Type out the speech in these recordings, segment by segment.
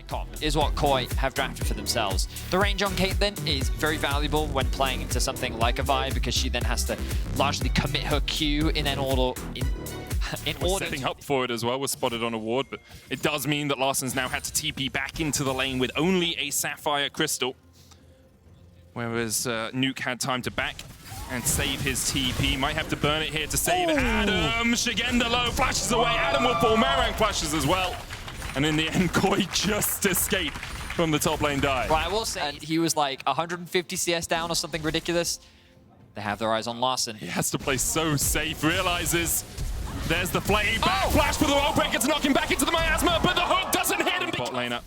Top is what Koi have drafted for themselves. The range on Caitlyn is very valuable when playing into something like a Vi because she then has to largely commit her Q in order setting up for it as well, was spotted on a ward, but it does mean that Larssen's now had to TP back into the lane with only a Sapphire Crystal. Whereas Nuke had time to back and save his TP. Might have to burn it here to save Adam. Szygenda low, flashes away. Adam will fall. Malrang flashes as well. And in the end, Koi just escaped from the top lane dive. Well, I will say, he was like 150 CS down or something ridiculous. They have their eyes on Larssen. He has to play so safe, realizes there's the flame. Back flash for the wall breaker to knock him back into the miasma, but the hook doesn't hit him. Bot lane up.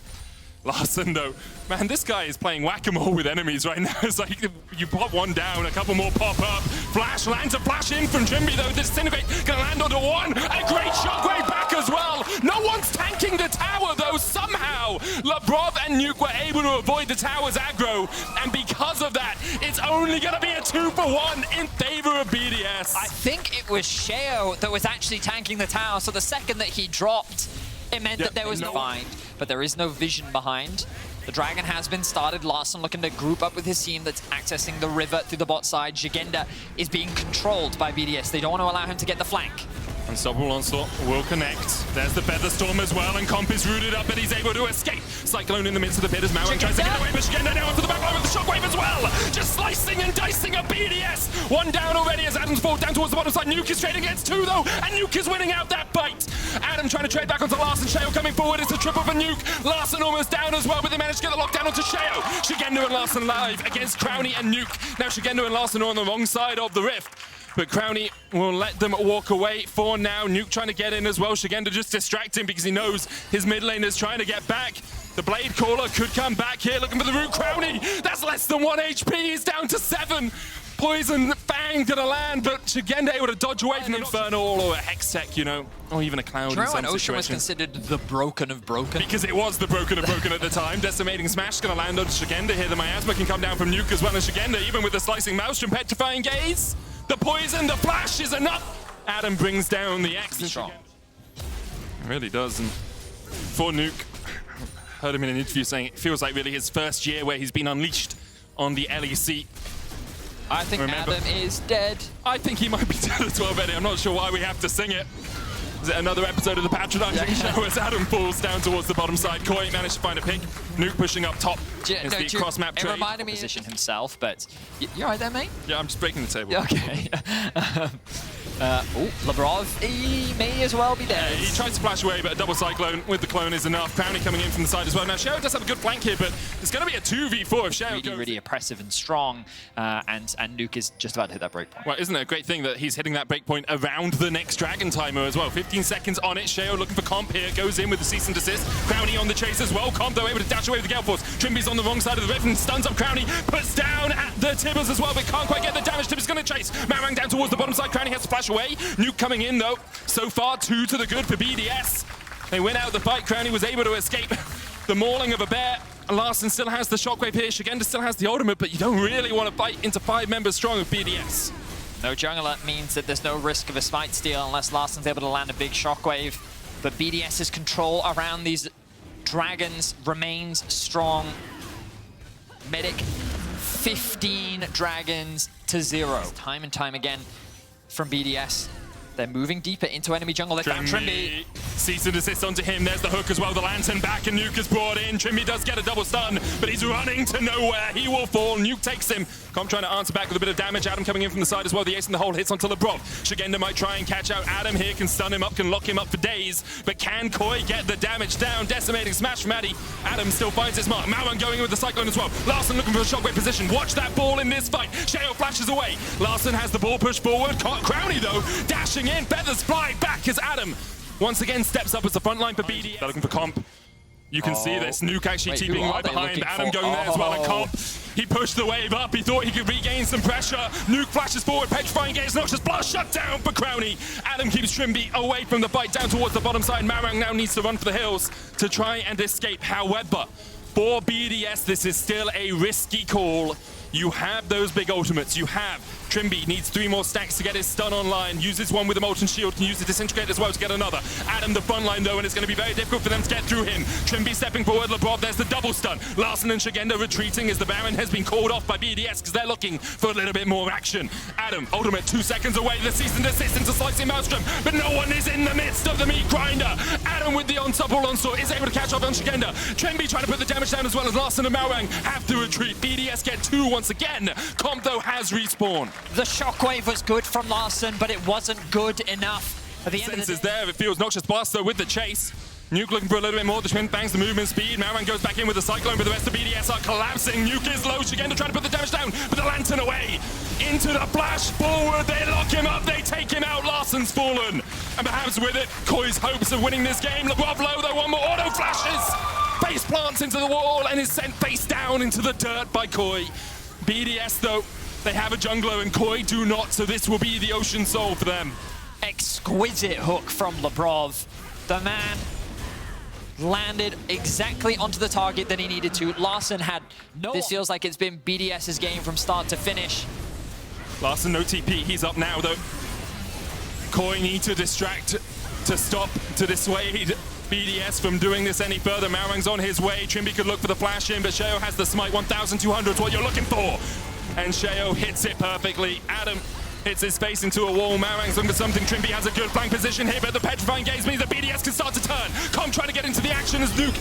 Larssen though, man, this guy is playing whack-a-mole with enemies right now. It's like you pop one down, a couple more pop up. Flash lands a flash in from Trymbi though. Disintegrate gonna land onto one. A great shockwave back as well. No one's tanking the tower though. Somehow, Labrov and Nuke were able to avoid the tower's aggro, and because of that, it's only gonna be a 2-for-1 in favor of BDS. I think it was Sheo that was actually tanking the tower, so the second that he dropped, it meant that there was no find, but there is no vision behind. The dragon has been started. Larssen looking to group up with his team that's accessing the river through the bot side. Szygenda is being controlled by BDS. They don't want to allow him to get the flank. Unstoppable Onslaught will connect. There's the Featherstorm as well, and Comp is rooted up, but he's able to escape. Cyclone in the midst of the pit as Malrang tries to get away, but Szygenda now onto the back line with the shockwave as well. Just slicing and dicing a BDS. One down already as Adam's fall down towards the bottom side. Nuke is trading against two though, and Nuke is winning out that fight. Adam trying to trade back onto Larssen. Sheo coming forward. It's a triple for Nuke. Larssen almost down as well, but they managed to get the lockdown onto Sheo. Szygenda and Larssen live against Crownie and Nuke. Now Szygenda and Larssen are on the wrong side of the rift, but Crownie will let them walk away for now. Nuke trying to get in as well. Szygenda just distracting because he knows his mid lane is trying to get back. The Blade Caller could come back here looking for the root. Crownie, that's less than 1 HP. He's down to 7. Poison Fang gonna land, but Szygenda able to dodge away from an Infernal or a Hextech, you know, or even a Cloud in some Oisin situation. was considered the broken of broken. Because it was the broken of broken at the time. Decimating Smash gonna land on Szygenda here. The Miasma can come down from Nuke as well as Szygenda, even with the Slicing Maelstrom, Petrifying Gaze. The poison, the flash is enough. Adam brings down the X. Strong. It really does. And for Nuke, heard him in an interview saying it feels like really his first year where he's been unleashed on the LEC. I think Adam is dead. I think he might be dead as well, Benny. I'm not sure why we have to sing it. Is it another episode of the Patronizing Show as Adam falls down towards the bottom side? Koi managed to find a pick. Nuke pushing up top. It's the cross-map trade. It reminded me of position himself, but you're right there, mate? Yeah, I'm just breaking the table. Yeah, okay. Labrov, he may as well be dead. He tries to flash away, but a double Cyclone with the clone is enough. Crownie coming in from the side as well. Now, Sheo does have a good flank here, but it's going to be a 2v4 if Sheo goes. Really oppressive and strong, and Nuke is just about to hit that breakpoint. Well, isn't it a great thing that he's hitting that breakpoint around the next Dragon timer as well? 15 seconds on it. Sheo looking for Comp here, goes in with the cease and desist. Crownie on the chase as well. Comp, though, able to dash away with the Gale Force. Trymbi's on the wrong side of the rift and stuns up Crownie. Puts down at the Tibbers as well, but can't quite get the damage. Tibbers going to chase. Malrang down towards the bottom side. Crownie has to flash away. Nuke coming in, though. So far, 2 to the good for BDS. They win out the fight. Crownie was able to escape the mauling of a bear. Larssen still has the shockwave here. Szygenda still has the ultimate, but you don't really want to fight into 5 members strong of BDS. No jungler means that there's no risk of a smite steal unless Larssen's able to land a big shockwave. But BDS's control around these dragons remains strong. Medic, 15 dragons to 0. Time and time again from BDS. They're moving deeper into enemy jungle. They found Trymbi. Cease and desist onto him. There's the hook as well. The lantern back and Nuke is brought in. Trymbi does get a double stun, but he's running to nowhere. He will fall. Nuke takes him. Comp trying to answer back with a bit of damage. Adam coming in from the side as well. The ace in the hole hits onto Labrov. Szygenda might try and catch out Adam here. Can stun him up, can lock him up for days. But can Koi get the damage down? Decimating smash from Addy. Adam still finds his mark. Malrang going in with the Cyclone as well. Larssen looking for a shockwave position. Watch that ball in this fight. Sheo flashes away. Larssen has the ball pushed forward. Crownie though, dashing in. Feathers fly back as Adam once again steps up as the front line for BDS. They're looking for Comp. You can see this. Nuke actually TPing right behind. Adam going there as well. And Comp, he pushed the wave up. He thought he could regain some pressure. Nuke flashes forward. Petrifying Gaze. Noxious Blast shut down for Crownie. Adam keeps Trymbi away from the fight down towards the bottom side. Malrang now needs to run for the hills to try and escape. However, for BDS, this is still a risky call. You have those big ultimates. You have Trymbi needs 3 more stacks to get his stun online. Uses one with a Molten Shield, can use the Disintegrate as well to get another. Adam the front line though, and it's going to be very difficult for them to get through him. Trymbi stepping forward, Labrov, there's the double stun. Larssen and Szygenda retreating as the Baron has been called off by BDS because they're looking for a little bit more action. Adam, ultimate 2 seconds away, the cease and desist into Slicing Maelstrom, but no one is in the midst of the meat grinder. Adam with the unstoppable onslaught is able to catch up on Szygenda. Trymbi trying to put the damage down as well as Larssen and Malrang have to retreat. BDS get 2 once again. Comp though has respawned. The shockwave was good from Larssen, but it wasn't good enough. At the end of the Senses there, it feels Noxious Blast though with the chase. Nuke looking for a little bit more. The Twin bangs the movement speed. Malrang goes back in with the Cyclone, but the rest of BDS are collapsing. Nuke is low. Szygenda trying to put the damage down, but the Lantern away. Into the flash forward. They lock him up. They take him out. Larssen's fallen. And perhaps with it, Koi's hopes of winning this game. Labrov low though. One more auto flashes. Face plants into the wall and is sent face down into the dirt by Koi. BDS though, they have a jungler and Koi do not, so this will be the Ocean Soul for them. Exquisite hook from Labrov. The man landed exactly onto the target that he needed to. Larssen had no... This feels like it's been BDS's game from start to finish. Larssen no TP, he's up now though. Koi need to distract, to stop, to dissuade BDS from doing this any further. Malrang's on his way. Trymbi could look for the flash in, but Sheo has the smite. 1,200 is what you're looking for. And Sheo hits it perfectly. Adam hits his face into a wall. Malrang's looking for something. Trymbi has a good flank position here, but the Petrifying Gaze means that BDS can start to turn. Com trying to get into the action as Nuke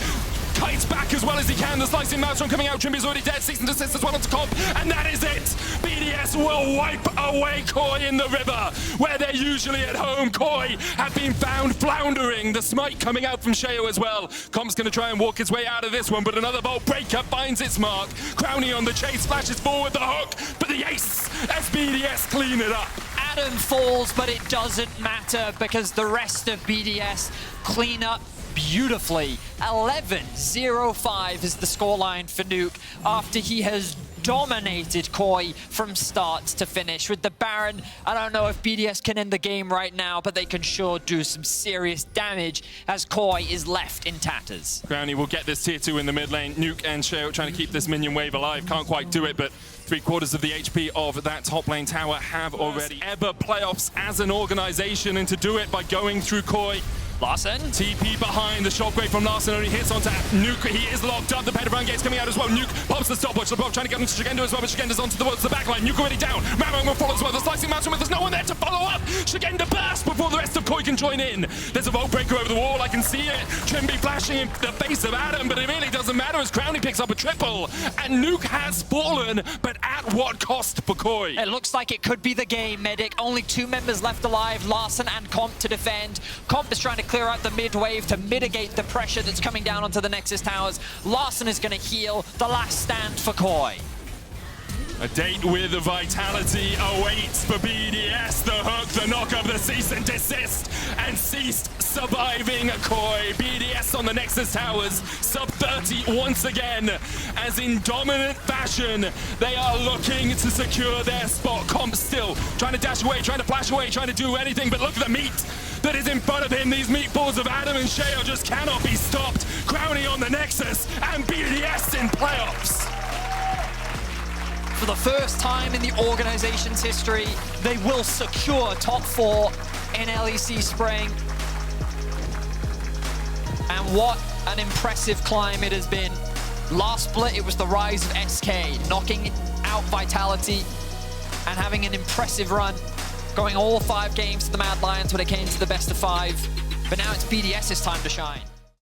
kites back as well as he can. The Slicing Maelstrom coming out. Trymbi's already dead. Cease and desist as well onto Comp. And that is it. BDS will wipe away Koi in the river, where they're usually at home. Koi have been found floundering. The smite coming out from Sheo as well. Comp's going to try and walk his way out of this one, but another Bolt Breaker finds its mark. Crownie on the chase, flashes forward the hook, but the ace as BDS clean it up. Adam falls, but it doesn't matter because the rest of BDS clean up beautifully. 11-0-5 is the scoreline for Nuke after he has dominated Koi from start to finish. With the Baron, I don't know if BDS can end the game right now, but they can sure do some serious damage as Koi is left in tatters. Crownie will get this tier 2 in the mid lane. Nuke and Sheo trying to keep this minion wave alive. Can't quite do it, but 3/4 of the HP of that top lane tower have already ever playoffs as an organization, and to do it by going through Koi. Larssen. TP behind, the shockwave from Larssen only hits onto Nuke. He is locked up, the Petrifying Gate's coming out as well. Nuke pops the stopwatch, Labrov trying to get into Szygenda as well, but Szygenda's onto the back line. Nuke already down, Malrang will follow as well. The Slicing Maelstrom, but there's no one there to follow up. Szygenda burst before the rest of Koi can join in. There's a Volt Breaker over the wall, I can see it. Trymbi flashing in the face of Adam, but it really doesn't matter as Crownie picks up a triple. And Nuke has fallen, but at what cost for Koi? It looks like it could be the game, Medic. Only 2 members left alive, Larssen and Comp to defend. Comp is trying to clear out the mid wave to mitigate the pressure that's coming down onto the Nexus towers. Larssen is going to heal. The last stand for Koi. A date with Vitality awaits for BDS. The hook, the knock of the cease and desist, and ceased surviving Koi. BDS on the Nexus towers, sub 30 once again, as in dominant fashion, they are looking to secure their spot. Comp still trying to dash away, trying to flash away, trying to do anything, but look at the meat that is in front of him. These meatballs of Adam and Sheo just cannot be stopped. Crownie on the Nexus, and BDS in playoffs. For the first time in the organization's history, they will secure top 4 in LEC Spring. And what an impressive climb it has been. Last split, it was the rise of SK, knocking out Vitality and having an impressive run, going all 5 games to the Mad Lions when it came to the best of 5. But now it's BDS's time to shine.